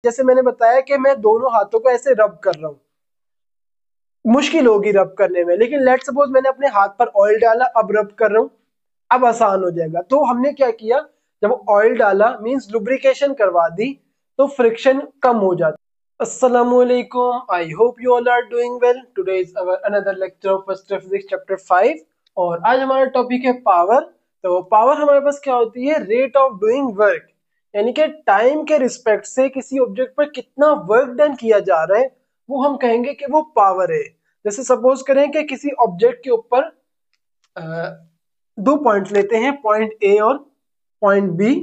जैसे मैंने बताया कि मैं दोनों हाथों को ऐसे रब कर रहा हूँ, मुश्किल होगी रब करने में, लेकिन लेट सपोज मैंने अपने हाथ पर ऑयल डाला, अब रब कर रहा हूँ, अब आसान हो जाएगा। तो हमने क्या किया, जब ऑयल डाला मींस लुब्रिकेशन करवा दी, तो फ्रिक्शन कम हो जाता। अस्सलामुअलैकुम, I hope you all are doing well. Today is our another lecture of first physics chapter 5 और आज हमारा टॉपिक है पावर। तो पावर हमारे पास क्या होती है, रेट ऑफ डूइंग वर्क, यानी कि टाइम के रिस्पेक्ट से किसी ऑब्जेक्ट पर कितना वर्क डन किया जा रहा है, वो हम कहेंगे कि वो पावर है। जैसे सपोज करें कि किसी ऑब्जेक्ट के ऊपर दो पॉइंट लेते हैं, पॉइंट ए और पॉइंट बी।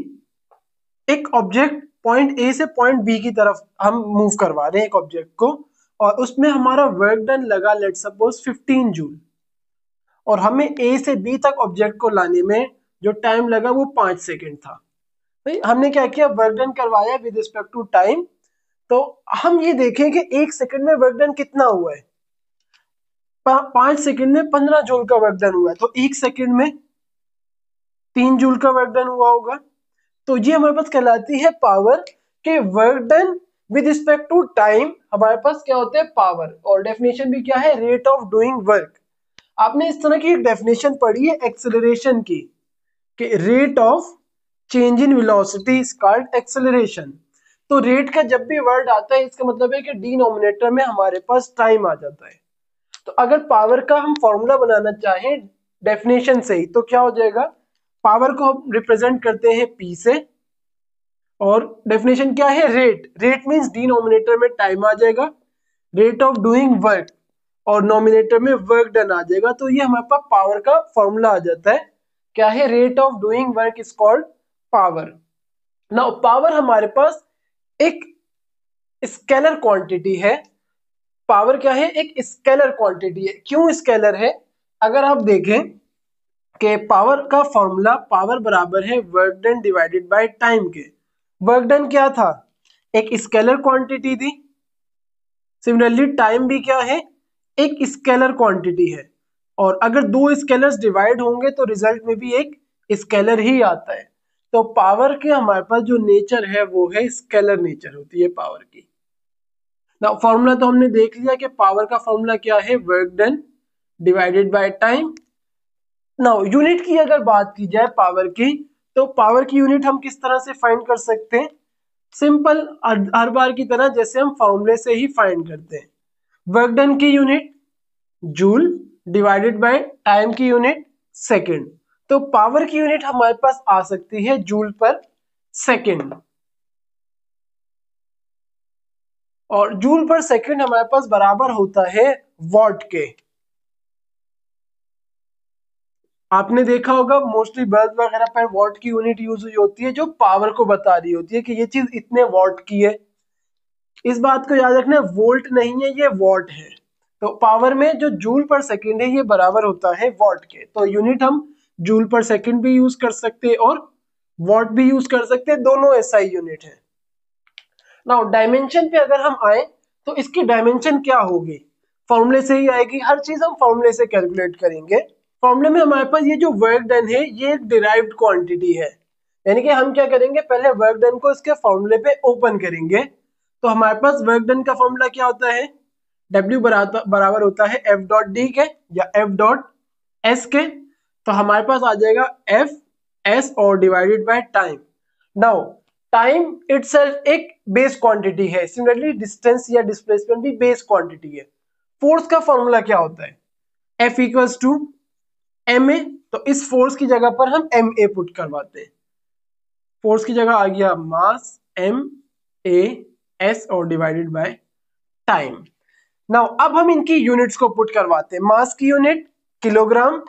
एक ऑब्जेक्ट पॉइंट ए से पॉइंट बी की तरफ हम मूव करवा रहे हैं एक ऑब्जेक्ट को, और उसमें हमारा वर्क डन लगा लेट सपोज 15 जूल, और हमें ए से बी तक ऑब्जेक्ट को लाने में जो टाइम लगा वो 5 सेकेंड था। भाई हमने क्या किया, वर्क डन करवाया विद रिस्पेक्ट टू टाइम। तो हम ये देखें कि 1 सेकेंड में वर्क डन कितना हुआ है। 5 सेकेंड में 15 जूल का वर्क डन हुआ है, तो 1 सेकेंड में 3 जूल का वर्क डन हुआ होगा। तो ये हमारे पास कहलाती है पावर के work done with respect to time. हमारे पास क्या होता है, पावर। और डेफिनेशन भी क्या है, रेट ऑफ डूइंग वर्क। आपने इस तरह की एक डेफिनेशन पढ़ी है एक्सेलरेशन की, कि rate of change in velocity is called acceleration. तो रेट का जब भी वर्ड आता है, इसका मतलब है कि डिनोमिनेटर में हमारे पास टाइम आ जाता है। तो अगर पावर का हम फॉर्मूला बनाना चाहें डेफिनेशन से ही, तो क्या हो जाएगा, पावर को हम रिप्रेजेंट करते हैं P से, और डेफिनेशन क्या है, रेट। रेट मींस डिनोमिनेटर में टाइम आ जाएगा, रेट ऑफ डूइंग वर्क, और नोमिनेटर में वर्क डन आ जाएगा। तो ये हमारे पास पावर का फॉर्मूला आ जाता है, क्या है, rate of doing work is called power. Now power हमारे पास एक स्केलर क्वांटिटी है। पावर क्या है, एक स्केलर क्वांटिटी है। क्यों स्केलर है, अगर आप देखें कि पावर का फॉर्मूला, पावर बराबर है work done divided by time के। वर्क डन क्या था, एक स्केलर क्वांटिटी थी। सिमिलरली टाइम भी क्या है, एक स्केलर क्वांटिटी है। और अगर दो स्केलर्स डिवाइड होंगे तो रिजल्ट में भी एक स्केलर ही आता है। तो पावर के हमारे पास जो नेचर है वो है स्केलर नेचर होती है पावर की। ना फॉर्मूला तो हमने देख लिया कि पावर का फॉर्मूला क्या है, work done divided by time. Now unit की अगर बात की जाए पावर की, तो पावर की यूनिट हम किस तरह से फाइंड कर सकते हैं, सिंपल, हर बार की तरह जैसे हम फॉर्मूले से ही फाइंड करते हैं। वर्क डन की unit joule divided by time की यूनिट सेकंड। तो पावर की यूनिट हमारे पास आ सकती है जूल पर सेकंड, और जूल पर सेकंड हमारे पास बराबर होता है वॉट के। आपने देखा होगा मोस्टली बल्ब वगैरह पर वॉट की यूनिट यूज हुई होती है, जो पावर को बता रही होती है कि ये चीज इतने वॉट की है। इस बात को याद रखना, वोल्ट नहीं है, ये वॉट है। तो पावर में जो जूल पर सेकंड है ये बराबर होता है वॉट के। तो यूनिट हम जूल पर सेकंड भी यूज कर सकते हैं और वॉट भी यूज कर सकते हैं, दोनों ऐसा ही यूनिट है। नाउ डायमेंशन पे अगर हम आए, तो इसकी डायमेंशन क्या होगी, फॉर्मूले से ही आएगी। हर चीज हम फॉर्मूले से कैलकुलेट करेंगे। फॉर्मूले में हमारे पास ये जो वर्क डन है ये एक डिराइव्ड क्वांटिटी है, यानी कि हम क्या करेंगे, पहले वर्क डन को इसके फॉर्मूले पे ओपन करेंगे। तो हमारे पास वर्क डन का फॉर्मूला क्या होता है, W बराबर होता है F डॉट डी के या F डॉट एस के। तो हमारे पास आ जाएगा F S और divided by time. Now time itself एक बेस क्वांटिटी है, सिमिलरली डिस्टेंस या डिस्प्लेसमेंट भी बेस क्वांटिटी है। फोर्स का फॉर्मूला क्या होता है, F इक्वल्स टू ma। तो इस फोर्स की जगह पर हम ma पुट करवाते हैं। फोर्स की जगह आ गया मास ma s और डिवाइडेड बाय टाइम। नाउ अब हम इनकी यूनिट्स को पुट करवाते हैं। मास की यूनिट किलोग्राम,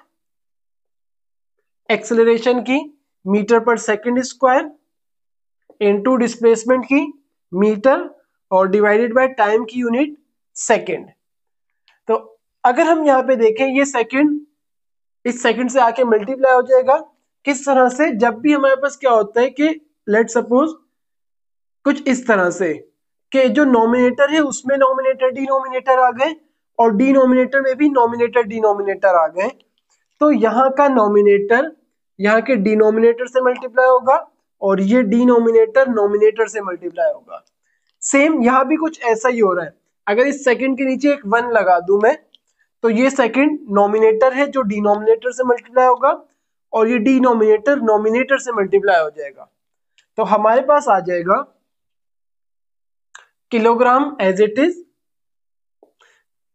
एक्सेलरेशन की मीटर पर सेकंड स्क्वायर, इनटू डिस्प्लेसमेंट की मीटर, और डिवाइडेड बाय टाइम की यूनिट सेकंड। तो अगर हम यहाँ पे देखें, ये सेकंड इस सेकंड से आके मल्टीप्लाई हो जाएगा। किस तरह से, जब भी हमारे पास क्या होता है कि लेट सपोज कुछ इस तरह से कि जो नॉमिनेटर है उसमें नॉमिनेटर डिनोमिनेटर आ गए, और डिनोमिनेटर में भी नॉमिनेटर डिनोमिनेटर आ गए। तो यहाँ का नॉमिनेटर यहाँ के डिनोमिनेटर से मल्टीप्लाई होगा, और ये डिनोमिनेटर नॉमिनेटर से मल्टीप्लाई होगा। सेम यहाँ भी कुछ ऐसा ही हो रहा है। अगर इस सेकंड के नीचे एक 1 लगा दूं मैं, तो ये सेकंड नॉमिनेटर है जो डिनोमिनेटर से मल्टीप्लाई होगा, और ये डिनोमिनेटर नॉमिनेटर से मल्टीप्लाई हो जाएगा। तो हमारे पास आ जाएगा kilogram as it is,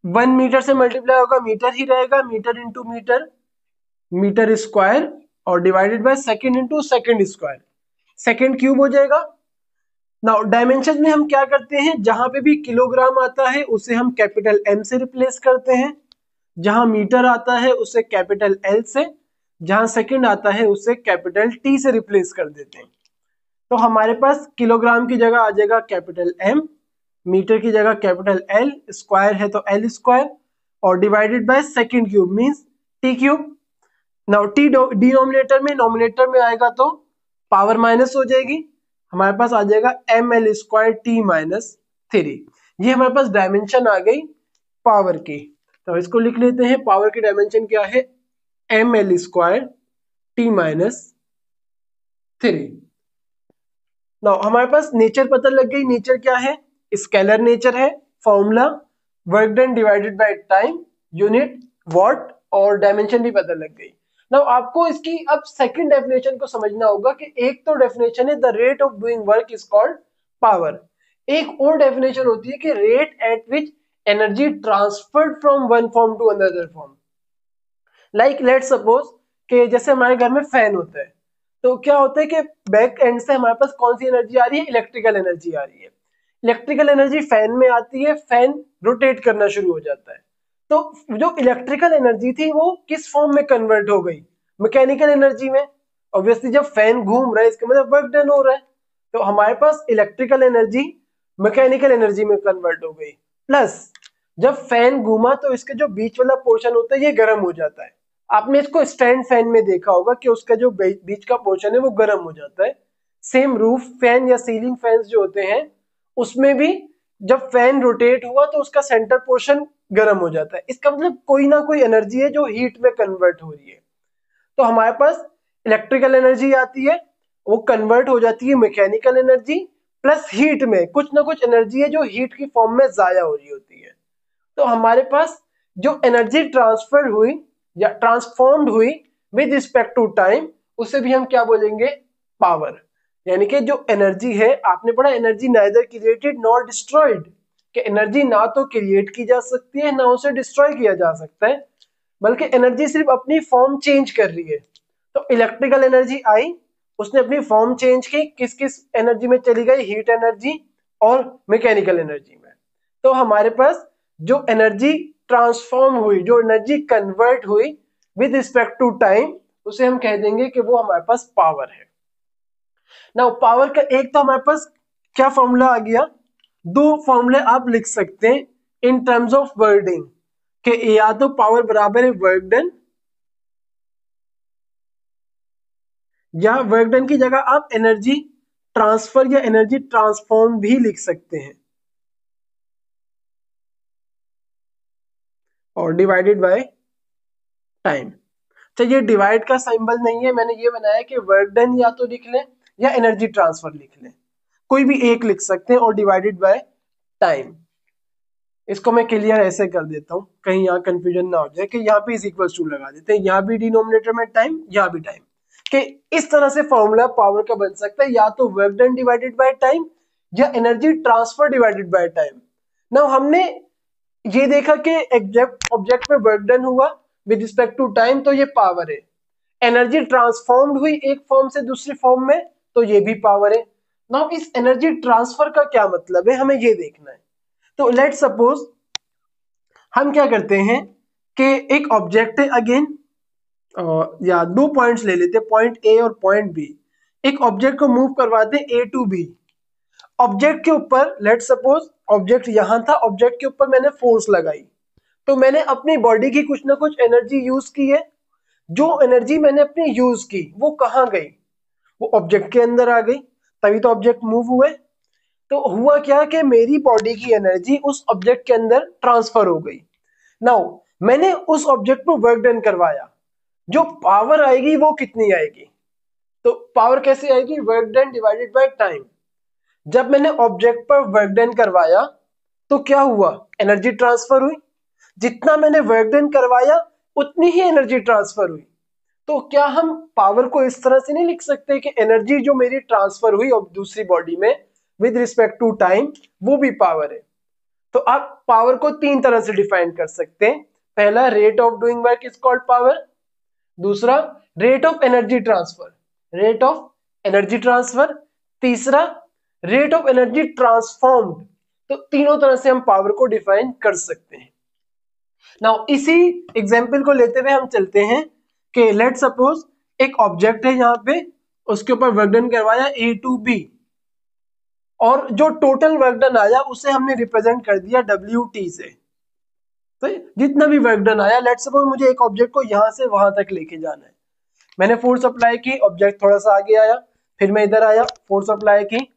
1 metre से मल्टीप्लाई होगा, मीटर ही रहेगा, metre into metre, metre square, और divided by second into second square, second cube हो जाएगा। नाउ डायमेंशन में हम क्या करते हैं, जहां पे भी किलोग्राम आता है उसे हम कैपिटल M से रिप्लेस करते हैं, जहां मीटर आता है उसे कैपिटल L से, जहां सेकंड आता है उसे कैपिटल T से रिप्लेस कर देते हैं। तो हमारे पास किलोग्राम की जगह आ जाएगा कैपिटल M, मीटर की जगह कैपिटल L, स्क्वायर है तो L स्क्वायर, और divided by second cube means T cube. Now T denominator में नोमिनेटर में आएगा तो पावर माइनस हो जाएगी, हमारे पास आ जाएगा ml स्क्वायर T माइनस 3। ये हमारे पास डायमेंशन आ गई पावर की। तो इसको लिख लेते हैं, पावर की डायमेंशन क्या है, ml square T minus 3। Now हमारे पास नेचर पता लग गई, नेचर क्या है, स्केलर नेचर है, formula work done divided by time, unit what, और डायमेंशन भी पता लग गई। नाउ आपको इसकी अब सेकंड डेफिनेशन को समझना होगा कि एक तो डेफिनेशन है the rate of doing work is called power, एक और डेफिनेशन होती है कि rate at which energy transferred from one form to another form. Like let suppose कि जैसे हमारे घर में फैन होता है, तो क्या होता है कि बैक एंड से हमारे पास कौन सी एनर्जी आ रही है, इलेक्ट्रिकल एनर्जी आ रही है। इलेक्ट्रिकल एनर्जी फैन में आती है, फैन रोटेट करना शुरू हो जाता है। तो जो इलेक्ट्रिकल एनर्जी थी वो किस फॉर्म में कन्वर्ट हो गई, मैकेनिकल एनर्जी में। ऑब्वियसली जब फैन घूम रहा है इसका मतलब वर्क डन हो रहा है, तो हमारे पास इलेक्ट्रिकल एनर्जी मैकेनिकल एनर्जी में कन्वर्ट हो गई। प्लस जब फैन घूमा तो इसके जो बीच वाला पोर्शन होता है ये गर्म हो जाता है। आपने इसको स्टैंड फैन में देखा होगा कि उसका जो बीच का पोर्शन है वो गर्म हो जाता है। सेम रूफ फैन या सीलिंग फैंस जो होते हैं उसमें भी जब फैन रोटेट हुआ तो उसका सेंटर पोर्शन गर्म हो जाता है। इसका मतलब कोई ना कोई एनर्जी है जो हीट में कन्वर्ट हो रही है। तो हमारे पास इलेक्ट्रिकल एनर्जी आती है, वो कन्वर्ट हो जाती है मैकेनिकल एनर्जी, प्लस हीट में कुछ ना कुछ एनर्जी है जो हीट की फॉर्म में जाया हो रही होती है। तो हमारे पास जो एनर्जी ट्रांसफर हुई या ट्रांसफॉर्म्ड हुई विद रिस्पेक्ट टू टाइम, उसे भी हम क्या बोलेंगे, पावर। यानी कि जो एनर्जी है, आपने पढ़ा energy neither created nor destroyed, कि एनर्जी ना तो क्रिएट की जा सकती है ना उसे डिस्ट्रॉय किया जा सकता है, बल्कि एनर्जी सिर्फ अपनी फॉर्म चेंज कर रही है। तो इलेक्ट्रिकल एनर्जी आई, उसने अपनी फॉर्म चेंज की, किस किस एनर्जी में चली गई, हीट एनर्जी और मैकेनिकल एनर्जी में। तो हमारे पास जो एनर्जी ट्रांसफॉर्म हुई, जो एनर्जी कन्वर्ट हुई विद रिस्पेक्ट टू टाइम, उसे हम कह देंगे कि वो हमारे पास पावर है। नाउ पावर का एक तो हमारे पास क्या फॉर्मूला आ गया, दो फॉर्मूले आप लिख सकते हैं इन टर्म्स ऑफ वर्डिंग, कि या तो पावर बराबर है वर्क डन, या वर्क डन की जगह आप एनर्जी ट्रांसफर या एनर्जी ट्रांसफॉर्म भी लिख सकते हैं, और डिवाइडेड बाय टाइम। तो ये डिवाइड का सिंबल नहीं है, मैंने ये बनाया कि वर्क डन या तो लिख लें या एनर्जी ट्रांसफर लिख लें, कोई भी एक लिख सकते हैं, और डिवाइडेड बाय टाइम। इसको मैं क्लियर ऐसे कर देता हूं, कहीं यहाँ कंफ्यूजन ना हो जाए, कि यहाँ पे इज इक्वल्स टू लगा देते हैं, यहाँ भी डिनोमिनेटर में टाइम, यहाँ भी टाइम, कि इस तरह से फॉर्मूला पावर का बन सकता है, या तो work done divided by time या energy transfer divided by time. Now हमने ये देखा कि ऑब्जेक्ट में वर्क डन हुआ विद रिस्पेक्ट टू टाइम, तो ये पावर है। एनर्जी ट्रांसफॉर्म्ड हुई एक फॉर्म से दूसरी फॉर्म में, तो ये भी पावर है। नाउ इस एनर्जी ट्रांसफर का क्या मतलब है, हमें ये देखना है। तो लेट सपोज हम क्या करते हैं कि एक ऑब्जेक्ट है, अगेन या दो पॉइंट्स ले लेते हैं, पॉइंट ए और पॉइंट बी। एक ऑब्जेक्ट को मूव करवाते हैं ए टू बी। ऑब्जेक्ट के ऊपर लेट सपोज ऑब्जेक्ट यहां था, ऑब्जेक्ट के ऊपर मैंने फोर्स लगाई, तो मैंने अपनी बॉडी की कुछ ना कुछ एनर्जी यूज की है। जो एनर्जी मैंने अपनी यूज की वो कहां गई, वो ऑब्जेक्ट के अंदर आ गई, तभी तो ऑब्जेक्ट मूव हुए। तो हुआ क्या कि मेरी बॉडी की एनर्जी उस ऑब्जेक्ट के अंदर ट्रांसफर हो गई। नाउ मैंने उस ऑब्जेक्ट पर वर्क डन करवाया, जो पावर आएगी वो कितनी आएगी, तो पावर कैसे आएगी, work done divided by time. जब मैंने ऑब्जेक्ट पर वर्क डन करवाया तो क्या हुआ, एनर्जी ट्रांसफर हुई। जितना मैंने वर्क डन करवाया उतनी ही एनर्जी ट्रांसफर हुई। तो क्या हम पावर को इस तरह से नहीं लिख सकते कि एनर्जी जो मेरी ट्रांसफर हुई और दूसरी बॉडी में विद रिस्पेक्ट टू टाइम वो भी पावर है। तो आप पावर को तीन तरह से डिफाइन कर सकते हैं। पहला, rate of doing work is called power. दूसरा, rate of energy transfer, rate of energy transfer. तीसरा, रेट ऑफ एनर्जी ट्रांसफॉर्म्ड। तो तीनों तरह से हम पावर को डिफाइन कर सकते हैं। नाउ इसी एग्जांपल को लेते हुए हम चलते हैं कि लेट सपोज एक ऑब्जेक्ट है यहाँ पे, उसके ऊपर वर्क डन करवाया ए टू बी, और जो टोटल वर्क डन आया उसे हमने रिप्रेजेंट कर दिया डब्ल्यू टी से। तो जितना भी वर्क डन आया, लेट सपोज मुझे एक ऑब्जेक्ट को यहां से वहां तक लेके जाना है। मैंने फोर्स अप्लाई की, ऑब्जेक्ट थोड़ा सा आगे आया, फिर मैं इधर आया, फोर्स अप्लाई की,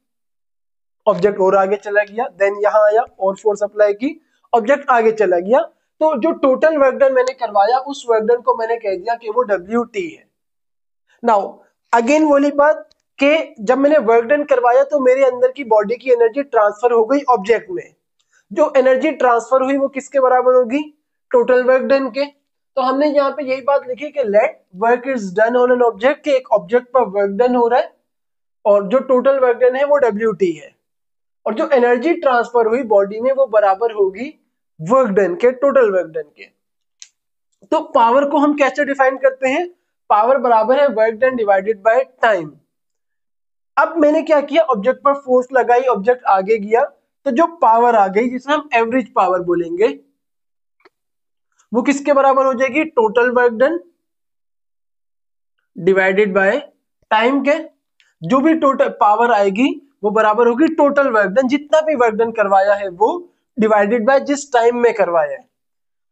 ऑब्जेक्ट और आगे चला गया, देन यहाँ आया और फोर्स अप्लाई की, ऑब्जेक्ट आगे चला गया। तो जो टोटल वर्क डन मैंने करवाया उस वर्क डन को मैंने कह दिया कि वो डब्ल्यू टी है। नाउ अगेन वही बात कि जब मैंने वर्क डन करवाया तो मेरे अंदर की बॉडी की एनर्जी ट्रांसफर हो गई ऑब्जेक्ट में। जो एनर्जी ट्रांसफर हुई वो किसके बराबर होगी, टोटल वर्क डन के। तो हमने यहाँ पे यही बात लिखी कि let work is done on an object, कि एक ऑब्जेक्ट पर वर्क डन हो रहा है और जो टोटल वर्क डन है वो डब्ल्यू टी है, और जो एनर्जी ट्रांसफर हुई बॉडी में वो बराबर होगी वर्क डन के, टोटल वर्क डन के। तो पावर को हम कैसे डिफाइन करते हैं, पावर बराबर है work done divided by time. अब मैंने क्या किया, ऑब्जेक्ट पर फोर्स लगाई, ऑब्जेक्ट आगे गया, तो जो पावर आ गई जिसे हम एवरेज पावर बोलेंगे वो किसके बराबर हो जाएगी, total work done divided by time के। जो भी टोटल पावर आएगी वो बराबर होगी टोटल वर्क डन, जितना भी वर्क डन करवाया है वो डिवाइडेड बाय जिस टाइम में करवाया है।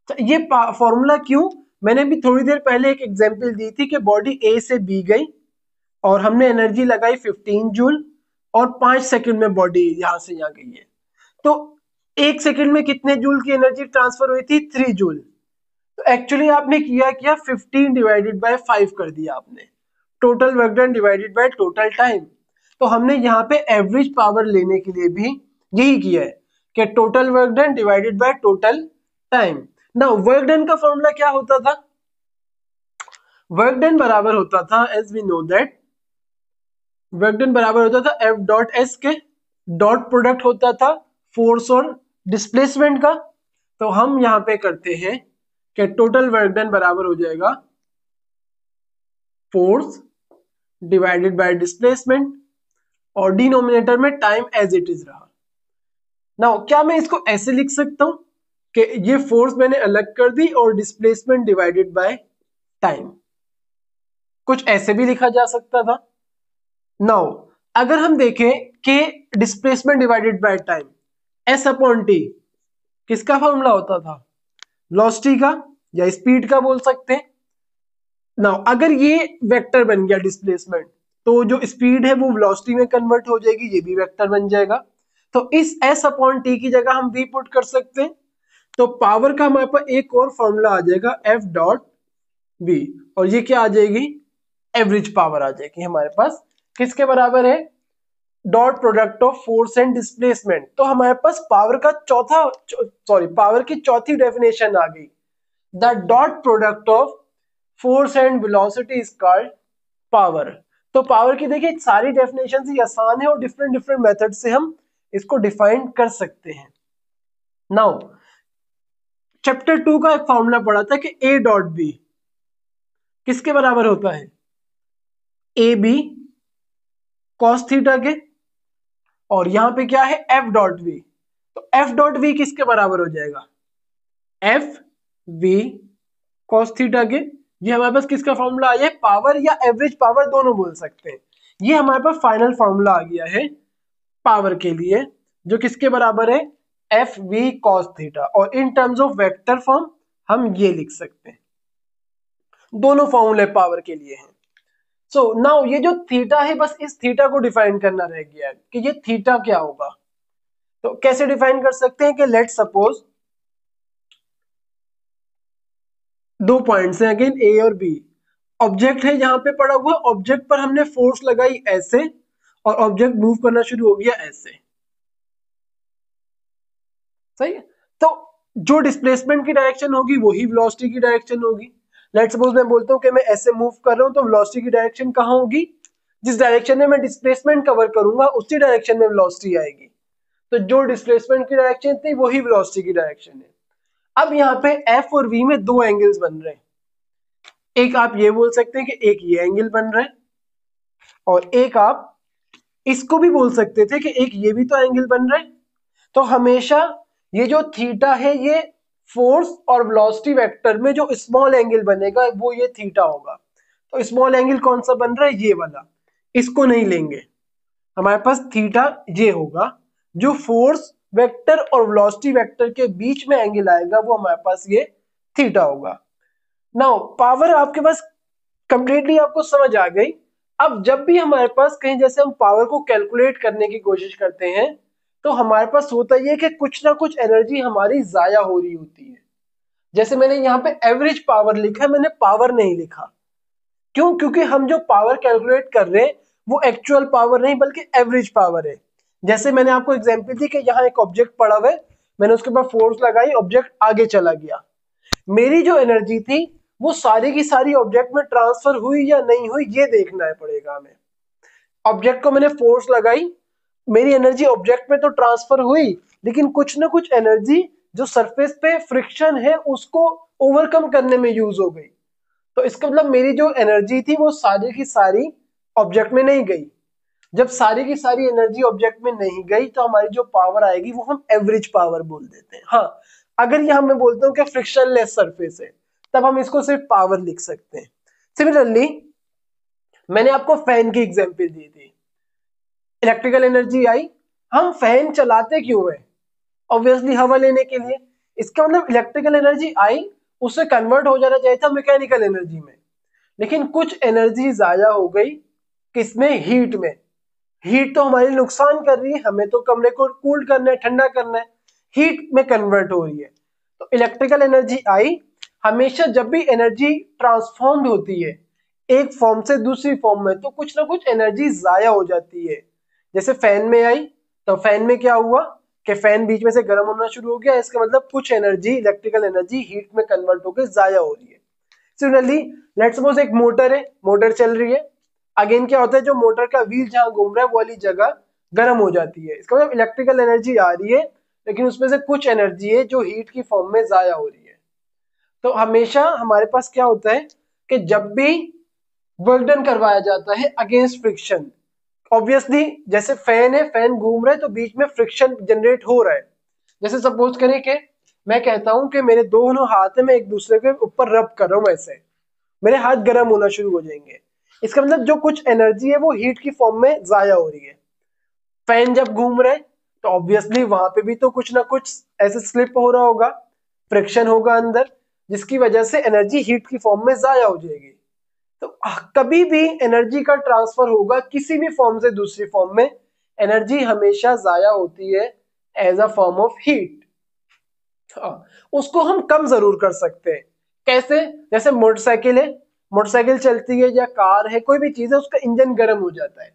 तो ये फॉर्मूला क्यों, मैंने भी थोड़ी देर पहले एक एग्जांपल दी थी कि बॉडी ए से बी गई और हमने एनर्जी लगाई 15 जूल और 5 सेकंड में बॉडी यहां से यहां गई है। तो 1 सेकंड में कितने जूल की एनर्जी ट्रांसफर हुई थी, 3 जूल। तो एक्चुअली आपने किया 15 डिवाइडेड बाय 5 कर दिया आपने, total work done divided by total time. तो हमने यहाँ पे एवरेज पावर लेने के लिए भी यही किया है कि total work done divided by total time. Now work done का फॉर्मूला क्या होता था, वर्क डन बराबर होता था, as we know that work done बराबर होता था एफ डॉट एस के, डॉट प्रोडक्ट होता था फोर्स और डिस्प्लेसमेंट का। तो हम यहाँ पे करते हैं कि टोटल वर्क डन बराबर हो जाएगा फोर्स डिवाइडेड बाय डिस्प्लेसमेंट, और डिनोमिनेटर में टाइम एज इट इज रहा। नाउ क्या मैं इसको ऐसे लिख सकता हूं कि ये फोर्स मैंने अलग कर दी और डिस्प्लेसमेंट डिवाइडेड बाय टाइम, कुछ ऐसे भी लिखा जा सकता था। नाउ अगर हम देखें कि displacement divided by time, S upon T किसका फॉर्मूला होता था, वेलोसिटी का या स्पीड का बोल सकते हैं। नाउ अगर ये वेक्टर बन गया डिस्प्लेसमेंट, तो जो स्पीड है वो वेलोसिटी में कन्वर्ट हो जाएगी, ये भी वेक्टर बन जाएगा। तो इस एस अपॉन टी की जगह हम वी पुट कर सकते हैं। तो पावर का हमारे पास एक और फॉर्मूला आ जाएगा एफ डॉट वी, और ये क्या आ जाएगी, एवरेज पावर आ जाएगी हमारे पास, किसके बराबर है, dot product of force and displacement. तो हमारे पास पावर का पावर की चौथी डेफिनेशन आ गई, the dot product of force and velocity is called power. तो पावर की देखिए सारी डेफिनेशन ही आसान है और डिफरेंट डिफरेंट मेथड से हम इसको डिफाइन कर सकते हैं। नाउ चैप्टर 2 का एक फॉर्मूला पढ़ा था कि ए डॉट बी किसके बराबर होता है, ए बी कॉस थीटा के, और यहां पे क्या है एफ डॉट वी। तो एफ डॉट वी किसके बराबर हो जाएगा, एफ वी कॉस थीटा के। ये हमारे पास किसका फॉर्मूला आया है, पावर या एवरेज पावर दोनों बोल सकते हैं। ये हमारे पास फाइनल फॉर्मूला आ गया है पावर के लिए, जो किसके बराबर है, एफ वी कॉस थीटा, और in terms of vector form हम ये लिख सकते हैं। दोनों फॉर्मूले पावर के लिए हैं। सो नाउ ये जो थीटा है, बस इस थीटा को डिफाइन करना रह गया है कि ये थीटा क्या होगा। तो कैसे डिफाइन कर सकते हैं कि लेट सपोज दो पॉइंट्स हैं अगेन ए और बी, ऑब्जेक्ट है यहां पे पड़ा हुआ, ऑब्जेक्ट पर हमने फोर्स लगाई ऐसे, और ऑब्जेक्ट मूव करना शुरू हो गया ऐसे। सही है। तो जो डिस्प्लेसमेंट की डायरेक्शन होगी वही वेलोसिटी की डायरेक्शन होगी। लेट्स सपोज मैं बोलता हूँ कि मैं ऐसे मूव कर रहा हूँ, तो वेलोसिटी की डायरेक्शन कहाँ होगी? जिस डायरेक्शन में मैं डिस्प्लेसमेंट कवर करूंगा उसी डायरेक्शन में वेलोसिटी आएगी। तो जो डिस्प्लेसमेंट की डायरेक्शन थी वही वेलोसिटी की डायरेक्शन है। अब यहाँ पे एफ और वी में दो एंगल्स बन रहे हैं। एक आप ये बोल सकते हैं कि एक ये एंगल बन रहा है, और एक आप इसको भी बोल सकते थे कि एक ये भी तो एंगल बन रहा है। तो हमेशा ये जो थीटा है ये फोर्स और वेलोसिटी वेक्टर में जो स्मॉल एंगल बनेगा वो ये थीटा होगा। तो स्मॉल एंगल कौन सा बन रहा है? ये वाला। इसको नहीं लेंगे, हमारे पास थीटा ये होगा। जो फोर्स वेक्टर और वेलोसिटी वेक्टर के बीच में एंगल आएगा वो हमारे पास ये थीटा होगा। नाउ पावर आपके पास कंप्लीटली आपको समझ आ गई। अब जब भी हमारे पास कहीं जैसे हम पावर को कैलकुलेट करने की कोशिश करते हैं तो हमारे पास होता ही है कि कुछ ना कुछ एनर्जी हमारी जाया हो रही होती है। जैसे मैंने यहाँ पे एवरेज पावर लिखा है, मैंने पावर नहीं लिखा। क्यों? क्योंकि हम जो पावर कैलकुलेट कर रहे हैं वो एक्चुअल पावर नहीं बल्कि एवरेज पावर है। जैसे मैंने आपको एग्जांपल दी कि यहाँ एक ऑब्जेक्ट पड़ा हुआ है, मैंने उसके ऊपर फोर्स लगाई, ऑब्जेक्ट आगे चला गया। मेरी जो एनर्जी थी वो सारी की सारी ऑब्जेक्ट में ट्रांसफर हुई या नहीं हुई ये देखना है पड़ेगा हमें। ऑब्जेक्ट को मैंने फोर्स लगाई, मेरी एनर्जी ऑब्जेक्ट में तो ट्रांसफर हुई, लेकिन कुछ ना कुछ एनर्जी जो सरफेस पे फ्रिक्शन है उसको ओवरकम करने में यूज हो गई। तो इसका मतलब मेरी जो एनर्जी थी वो सारी की सारी ऑब्जेक्ट में नहीं गई। जब सारी की सारी एनर्जी ऑब्जेक्ट में नहीं गई तो हमारी जो पावर आएगी वो हम एवरेज पावर बोल देते हैं। हाँ, अगर यहां मैं बोलता हूँ कि फ्रिक्शनलेस सरफेस है तब हम इसको सिर्फ पावर लिख सकते हैं। सिमिलरली मैंने आपको फैन की एग्जांपल दी थी। इलेक्ट्रिकल एनर्जी आई, हम फैन चलाते क्यों है? ऑब्वियसली हवा लेने के लिए। इसका मतलब इलेक्ट्रिकल एनर्जी आई, उससे कन्वर्ट हो जाना चाहिए था मैकेनिकल एनर्जी में, लेकिन कुछ एनर्जी जाया हो गई। किसमें? हीट में। हीट तो हमारे नुकसान कर रही है, हमें तो कमरे को कूल करना है, ठंडा करना है, हीट में कन्वर्ट हो रही है। तो इलेक्ट्रिकल एनर्जी आई। हमेशा जब भी एनर्जी ट्रांसफॉर्म्ड होती है एक फॉर्म से दूसरी फॉर्म में तो कुछ ना कुछ एनर्जी जाया हो जाती है। जैसे फैन में आई, तो फैन में क्या हुआ कि फैन बीच में से गर्म होना शुरू हो गया, इसका मतलब कुछ एनर्जी, इलेक्ट्रिकल एनर्जी हीट में कन्वर्ट होकर जाया हो रही है। सिमिलरली लेट्स सपोज एक मोटर है, मोटर चल रही है। अगेन क्या होता है, जो मोटर का व्हील जहां घूम रहा है वो वाली जगह गर्म हो जाती है। इसका मतलब इलेक्ट्रिकल एनर्जी आ रही है, लेकिन उसमें से कुछ एनर्जी है जो हीट की फॉर्म में जाया हो रही है। तो हमेशा हमारे पास क्या होता है कि जब भी वर्क डन करवाया जाता है अगेंस्ट फ्रिक्शन, ऑब्वियसली जैसे फैन है, फैन घूम रहा है तो बीच में फ्रिक्शन जनरेट हो रहा है। जैसे सपोज करें कि मैं कहता हूं कि मेरे दोनों हाथ है, मैं एक दूसरे के ऊपर रब कर रहा हूं, ऐसे मेरे हाथ गर्म होना शुरू हो जाएंगे। इसका मतलब जो कुछ एनर्जी है वो हीट की फॉर्म में जाया हो रही है। फैन जब घूम रहा है तो ऑब्वियसली वहां पे भी तो कुछ ना कुछ ऐसे स्लिप हो रहा होगा, फ्रिक्शन होगा अंदर, जिसकी वजह से एनर्जी हीट की फॉर्म में जाया हो जाएगी। तो कभी भी एनर्जी का ट्रांसफर होगा किसी भी फॉर्म से दूसरी फॉर्म में, एनर्जी हमेशा जाया होती है as a form of heat. हाँ, उसको हम कम जरूर कर सकते हैं। कैसे? जैसे मोटरसाइकिल है, मोटरसाइकिल चलती है या कार है, कोई भी चीज है, उसका इंजन गर्म हो जाता है।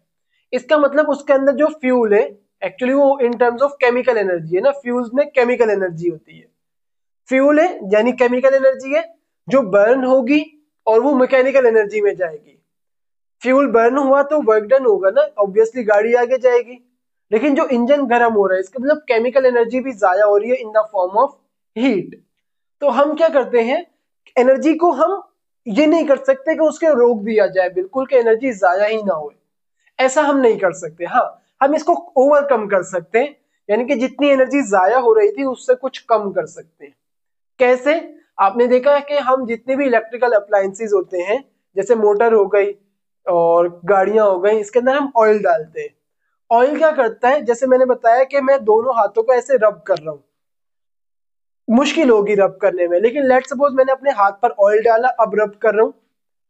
इसका मतलब उसके अंदर जो फ्यूल है एक्चुअली वो in terms of chemical energy है ना, फ्यूल्स में केमिकल एनर्जी होती है। फ्यूल है यानी केमिकल एनर्जी है जो बर्न होगी और वो मैकेनिकल एनर्जी में जाएगी। फ्यूल बर्न हुआ तो वर्क डन होगा ना, ऑब्वियसली गाड़ी आगे जाएगी। लेकिन जो इंजन गर्म हो रहा है इसका मतलब केमिकल एनर्जी भी जाया हो रही है in the form of heat. तो हम क्या करते हैं, एनर्जी को हम ये नहीं कर सकते कि उसके रोक दिया जाए बिल्कुल कि एनर्जी जाया ही ना हो, ऐसा हम नहीं कर सकते। हाँ, हम इसको ओवरकम कर सकते हैं, यानी कि जितनी एनर्जी जाया हो रही थी उससे कुछ कम कर सकते हैं। कैसे? आपने देखा है कि हम जितने भी इलेक्ट्रिकल अप्लायंसेस होते हैं, जैसे मोटर हो गई और गाड़ियां हो गई, इसके अंदर हम ऑयल डालते हैं। ऑयल क्या करता है, जैसे मैंने बताया कि मैं दोनों हाथों को ऐसे रब कर रहा हूं, मुश्किल होगी रब करने में, लेकिन लेट सपोज मैंने अपने हाथ पर ऑयल डाला, अब रब कर रहा हूं,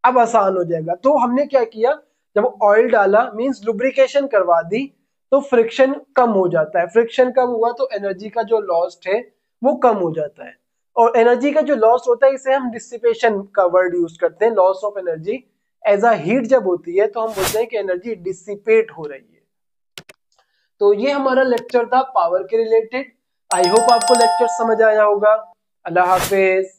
अब आसान हो जाएगा। तो हमने क्या किया, जब ऑयल डाला मींस लुब्रिकेशन करवा दी, तो फ्रिक्शन कम हो जाता है। फ्रिक्शन कम हुआ तो एनर्जी का जो लॉस्ट है वो कम हो जाता है। और एनर्जी का जो लॉस होता है इसे हम डिसिपेशन का वर्ड यूज करते हैं, loss of energy. As a heat जब होती है तो हम बोलते हैं कि एनर्जी डिसिपेट हो रही है। तो ये हमारा लेक्चर था पावर के रिलेटेड। आई होप आपको लेक्चर समझ आया होगा। अल्लाह हाफिज।